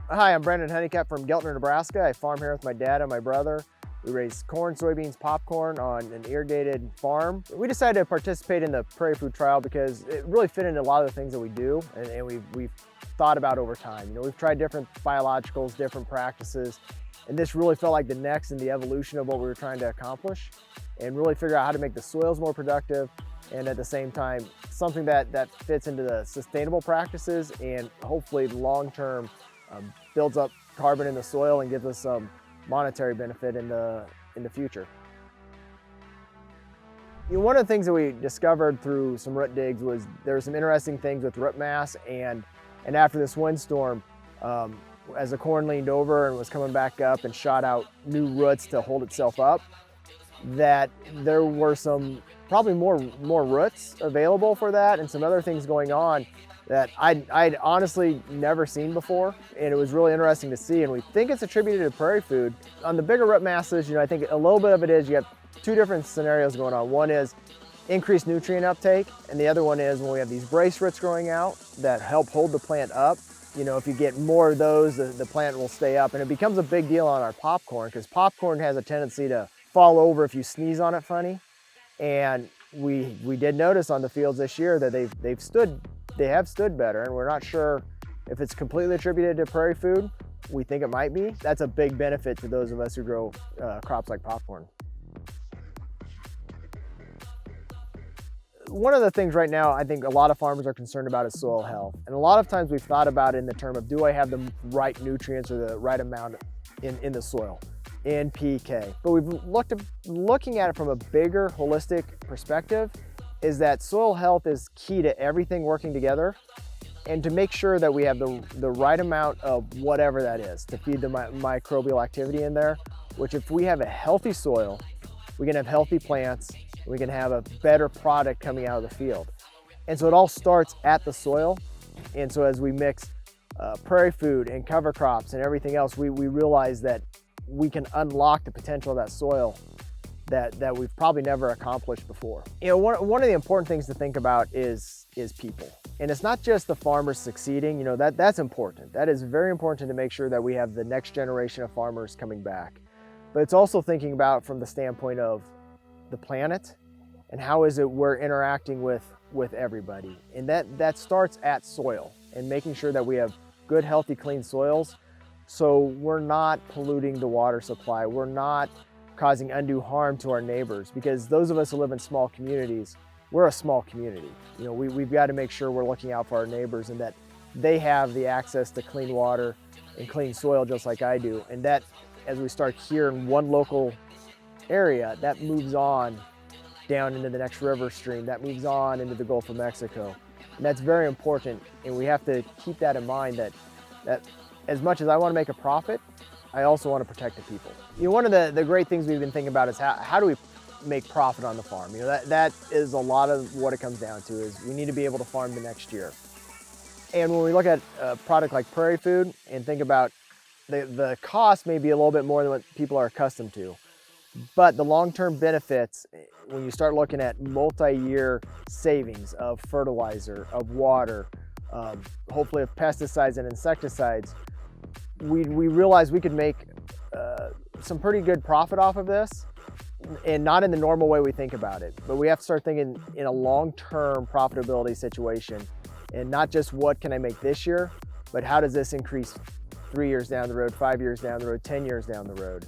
Hi, I'm Brandon Hunnicutt from Geltner, Nebraska. I farm here with my dad and my brother. We raise corn, soybeans, popcorn on an irrigated farm. We decided to participate in the PrairieFood trial because it really fit into a lot of the things that we do and we've thought about over time. We've tried different biologicals, different practices, and this really felt like the next in the evolution of what we were trying to accomplish and really figure out how to make the soils more productive and at the same time, something that fits into the sustainable practices and hopefully long-term builds up carbon in the soil and gives us some monetary benefit in the future. One of the things that we discovered through some root digs was there were some interesting things with root mass, and after this windstorm, as the corn leaned over and was coming back up and shot out new roots to hold itself up, that there were some probably more roots available for that and some other things going on that I'd honestly never seen before, and it was really interesting to see, and we think it's attributed to PrairieFood. On the bigger root masses, I think a little bit of it is you have two different scenarios going on. One is increased nutrient uptake, and the other one is when we have these brace roots growing out that help hold the plant up. If you get more of those, the plant will stay up, and it becomes a big deal on our popcorn because popcorn has a tendency to fall over if you sneeze on it funny. And we did notice on the fields this year that they have stood better, and we're not sure if it's completely attributed to PrairieFood. We think it might be. That's a big benefit to those of us who grow crops like popcorn. One of the things right now I think a lot of farmers are concerned about is soil health. And a lot of times we've thought about it in the term of, do I have the right nutrients or the right amount in the soil, NPK? But looking at it from a bigger holistic perspective, is that soil health is key to everything working together, and to make sure that we have the right amount of whatever that is to feed the microbial activity in there, which if we have a healthy soil, we can have healthy plants, we can have a better product coming out of the field. And so it all starts at the soil. And so as we mix PrairieFood and cover crops and everything else, we realize that we can unlock the potential of that soil that we've probably never accomplished before. One of the important things to think about is people. And it's not just the farmers succeeding, that's important. That is very important to make sure that we have the next generation of farmers coming back. But it's also thinking about from the standpoint of the planet and how is it we're interacting with everybody. And that starts at soil and making sure that we have good, healthy, clean soils so we're not polluting the water supply. We're not causing undue harm to our neighbors, because those of us who live in small communities, we're a small community. We've got to make sure we're looking out for our neighbors and that they have the access to clean water and clean soil just like I do. And that, as we start here in one local area, that moves on down into the next river stream, that moves on into the Gulf of Mexico. And that's very important, and we have to keep that in mind that as much as I want to make a profit, I also want to protect the people. One of the great things we've been thinking about is how do we make profit on the farm? That is a lot of what it comes down to, is we need to be able to farm the next year. And when we look at a product like PrairieFood and think about the cost may be a little bit more than what people are accustomed to, but the long-term benefits, when you start looking at multi-year savings of fertilizer, of water, hopefully of pesticides and insecticides, we realized we could make some pretty good profit off of this, and not in the normal way we think about it, but we have to start thinking in a long-term profitability situation, and not just what can I make this year, but how does this increase 3 years down the road, 5 years down the road, 10 years down the road.